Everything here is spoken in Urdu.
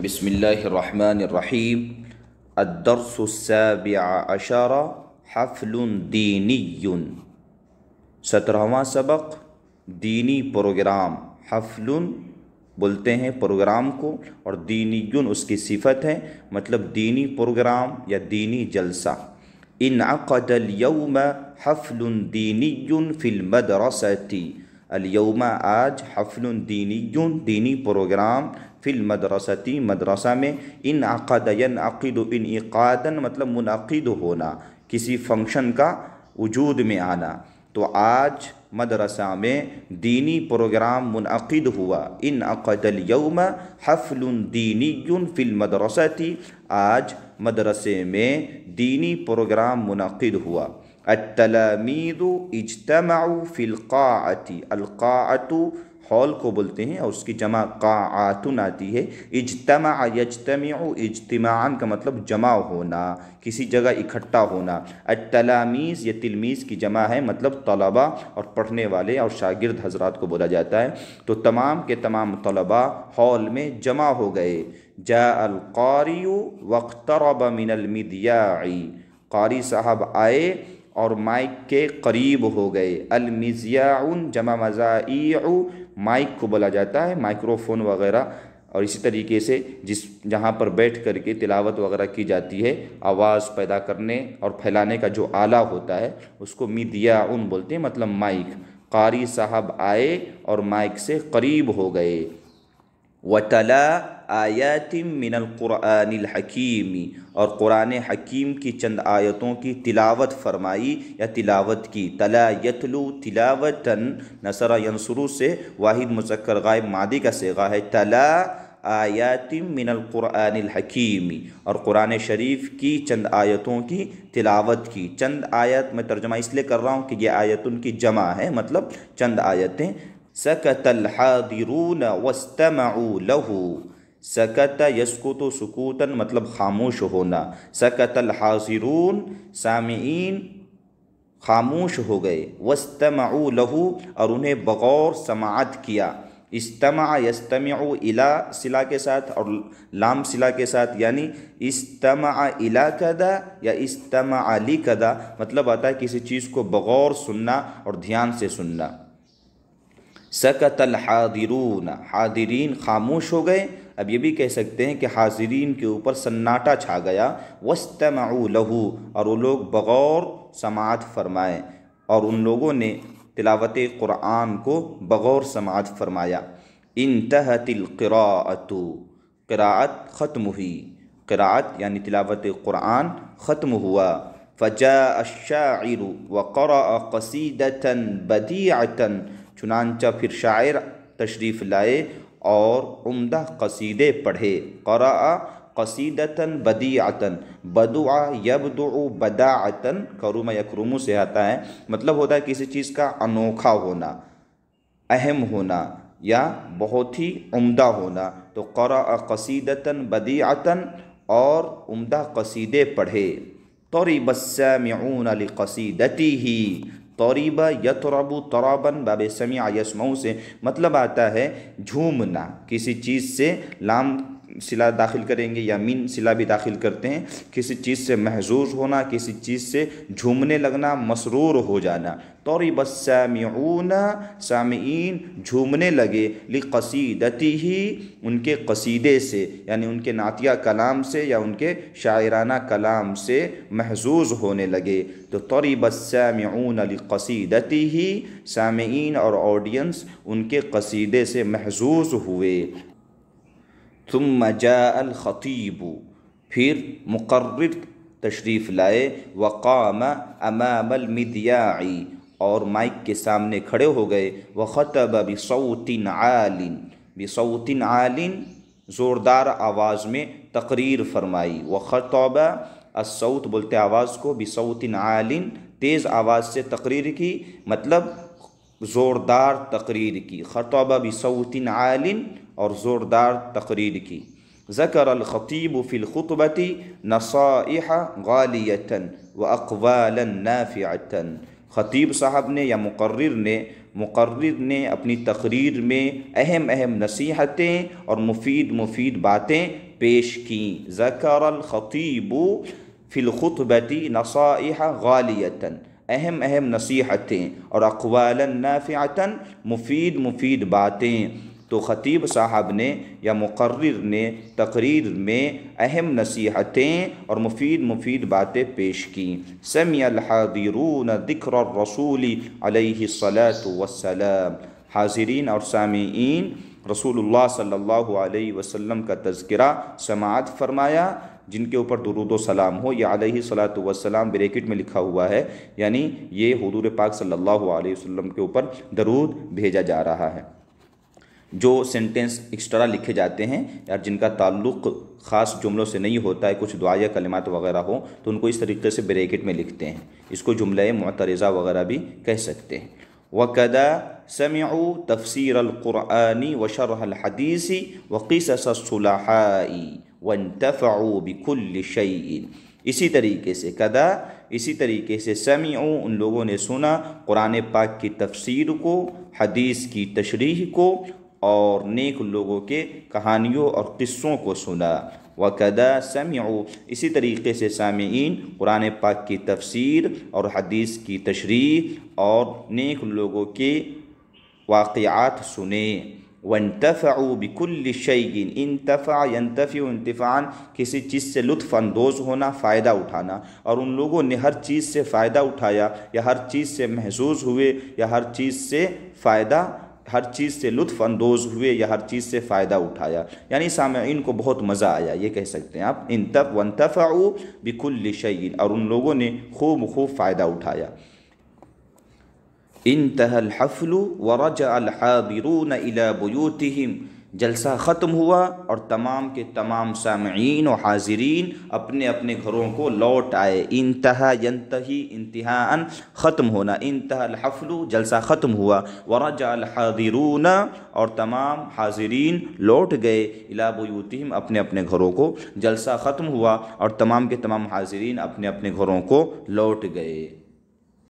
بسم اللہ الرحمن الرحیم الدرس السابع عشر حفل دینی 17واں سبق دینی پروگرام۔ حفل بولتے ہیں پروگرام کو، اور دینی اس کی صفت ہے، مطلب دینی پروگرام یا دینی جلسہ۔ انعقد اليوم حفل دینی فی المدرسۃ، الیوم آج، حفل دینی دینی پروگرام، فی المدرسۃ مدرسہ میں، انعقد ینعقد انعقادا مطلب منعقد ہونا، کسی فنکشن کا وجود میں آنا۔ تو آج مدرسہ میں دینی پروگرام منعقد ہوا۔ انعقد الیوم حفل دینی فی المدرسۃ، آج مدرسے میں دینی پروگرام منعقد ہوا۔ التلاميذ اجتمعوا فی القاعۃ، القاعۃ ہال کو بولتے ہیں اور اس کی جمع قاعات آتی ہے۔ اجتمع یجتمع اجتماعاً کا مطلب جمع ہونا، کسی جگہ اکٹھا ہونا۔ التلاميذ یہ تلمیذ کی جمع ہے، مطلب طلباء اور پڑھنے والے اور شاگرد حضرات کو بولا جاتا ہے۔ تو تمام کے تمام طلباء ہال میں جمع ہو گئے۔ جاء القاری واقترب من المذیاع، قاری صاحب آئے اور مائک کے قریب ہو گئے۔ المذیاع جمع مذائیع، مائک کو بولا جاتا ہے، مائکروفون وغیرہ، اور اسی طریقے سے جہاں پر بیٹھ کر کے تلاوت وغیرہ کی جاتی ہے، آواز پیدا کرنے اور پھیلانے کا جو آلہ ہوتا ہے اس کو مذیاع بولتے ہیں، مطلب مائک۔ قاری صاحب آئے اور مائک سے قریب ہو گئے۔ وَتَلَا آیات من القرآن الحکیم، اور قرآن حکیم کی چند آیتوں کی تلاوت فرمائی یا تلاوت کی۔ تلا یتلو تلاوتاً، نصر ینصرو سے واحد مذکر غائب ماضی کا صیغہ ہے۔ تلا آیات من القرآن الحکیم، اور قرآن شریف کی چند آیتوں کی تلاوت کی۔ چند آیت میں ترجمہ اس لیے کر رہا ہوں کہ یہ آیتن کی جمع ہے، مطلب چند آیتیں۔ سکت الحاضرون واستمعوا له، سکت یسکت سکوتاً مطلب خاموش ہونا۔ سکت الحاضرون سامعین خاموش ہو گئے، واستمعوا له اور انہیں بغور سماعت کیا۔ استمع یستمع الی صلہ کے ساتھ اور لام صلہ کے ساتھ، یعنی استمع الی کذا یا استمع لکذا، مطلب آتا ہے کسی چیز کو بغور سننا اور دھیان سے سننا۔ سکت الحاضرون، حاضرین خاموش ہو گئے۔ اب یہ بھی کہہ سکتے ہیں کہ حاضرین کے اوپر سناٹا چھا گیا۔ واستمعوا له، اور وہ لوگ بغور سماعت فرمائے، اور ان لوگوں نے تلاوت قرآن کو بغور سماعت فرمایا۔ انتہت القراءۃ، قراءت ختم ہوئی، قراءت یعنی تلاوت قرآن ختم ہوا۔ فجاء الشاعر وقرأ قصیدۃ بدیعۃ، چنانچہ پھر شاعر تشریف لائے اور عمدہ قصیدے پڑھے۔ قرأ قصیدۃ بدیعۃ، بدع یبدع بداعۃ، کرم یکرم سے آتا ہے، مطلب ہوتا ہے کسی چیز کا انوکھا ہونا، اہم ہونا یا بہت ہی عمدہ ہونا۔ تو قرأ قصیدۃ بدیعۃ، اور عمدہ قصیدے پڑھے۔ طرب السامعون لقصیدتہ، طرب یطرب طربا باب سمع یسمع سے مطلب آتا ہے جھومنا، کسی چیز سے لام صلہ داخل کریں گے یا من صلہ بھی داخل کرتے ہیں، کسی چیز سے محظوظ ہونا، کسی چیز سے جھومنے لگنا، مسرور ہو جانا۔ طرب السامعون، سامعین جھومنے لگے، لقصیدتہ ان کے قصیدے سے، یعنی ان کے نعتیہ کلام سے یا ان کے شاعرانہ کلام سے محظوظ ہونے لگے۔ تو طرب السامعون لقصیدتہ، سامعین اور آڈینس ان کے قصیدے سے محظوظ ہوئے۔ ثم جاء الخطیب، پھر مقرر تشریف لائے۔ وقام امام المذیاع، اور مائک کے سامنے کھڑے ہو گئے۔ وخطب بصوت عال، بصوت عال زوردار آواز میں تقریر فرمائی۔ وخطب الصوت بولتے آواز کو، بصوت عال تیز آواز سے تقریر کی، مطلب زوردار تقریر کی۔ خطب بصوت عال اور زوردار تقریر کی۔ ذکر الخطیب فی الخطبۃ نصائح غالیۃ واقوالا نافعۃ، خطیب صاحب نے یا مقرر نے اپنی تقریر میں اہم نصیحتیں اور مفید باتیں پیش کیں۔ ذکر الخطیب فی الخطبۃ نصائح غالیۃ، اہم نصیحتیں اور اقوالا نافعۃ، مفید باتیں۔ تو خطیب صاحب نے یا مقرر نے تقریر میں اہم نصیحتیں اور مفید باتیں پیش کیں۔ سمع الحاضرون ذکر الرسول علیہ الصلاۃ والسلام، حاضرین اور سامعین رسول اللہ صلی اللہ علیہ وسلم کا تذکرہ سماعت فرمایا، جن کے اوپر درود و سلام ہو۔ یہ علیہ الصلاۃ والسلام بریکٹ میں لکھا ہوا ہے، یعنی یہ حضور پاک صلی اللہ علیہ وسلم کے اوپر درود بھیجا جا رہا ہے۔ جو سینٹنس ایکسٹرا لکھے جاتے ہیں یا جن کا تعلق خاص جملوں سے نہیں ہوتا ہے، کچھ دعائیہ کلمات وغیرہ ہو، تو ان کو اس طریقے سے بریکٹ میں لکھتے ہیں۔ اس کو جملہ معترضہ وغیرہ بھی کہہ سکتے ہیں۔ وَكَذَا سَمِعُوا تَفْسِيرَ الْقُرْآنِ وَشَرْحَ الْحَدِيثِ وَقِصَصَ الصُّلَحَاءِ وَانْتَفَعُوا بِكُلِّ شَيْءٍ۔ اسی طریقے سے سمعوا، ان لوگوں نے سنا قرآن پاک کی تفسیر کو، حدیث کی تشریح کو، اور نیک لوگوں کے کہانیوں اور قصوں کو سنا۔ وَكَذَا سَمِعُوا، اسی طریقے سے سامعین قرآن پاک کی تفسیر اور حدیث کی تشریح اور نیک لوگوں کے واقعات سنیں۔ وَانْتَفَعُوا بِكُلِّ شَيْءٍ، انتفع ينتفع انتفاعاً، کسی چیز سے لطف اندوز ہونا، فائدہ اٹھانا، اور ان لوگوں نے ہر چیز سے فائدہ اٹھایا یا ہر چیز سے محظوظ ہوئے یا ہر چیز سے لطف اندوز ہوئے یا ہر چیز سے فائدہ اٹھایا، یعنی سامعین کو بہت مزہ آیا، یہ کہہ سکتے ہیں آپ۔ وَانْتَفَعُوا بِكُلِّ شَيْءٍ، اور ان لوگوں نے خوب فائدہ اٹھایا۔ انتہى الحفل ورجع الحاضرون الى بیوتہم، جلسہ ختم ہوا اور تمام کے تمام سامعین و حاضرین اپنے اپنے گھروں کو لوٹ آئے۔ انتہا ینتہی انتہاء ختم ہونا، انتہا الحفل جلسہ ختم ہوا، ورجع الحاضرون اور تمام حاضرین لوٹ گئے، الی بیوتہم اپنے اپنے گھروں کو۔ جلسہ ختم ہوا اور تمام کے تمام حاضرین اپنے اپنے گھروں کو لوٹ گئے۔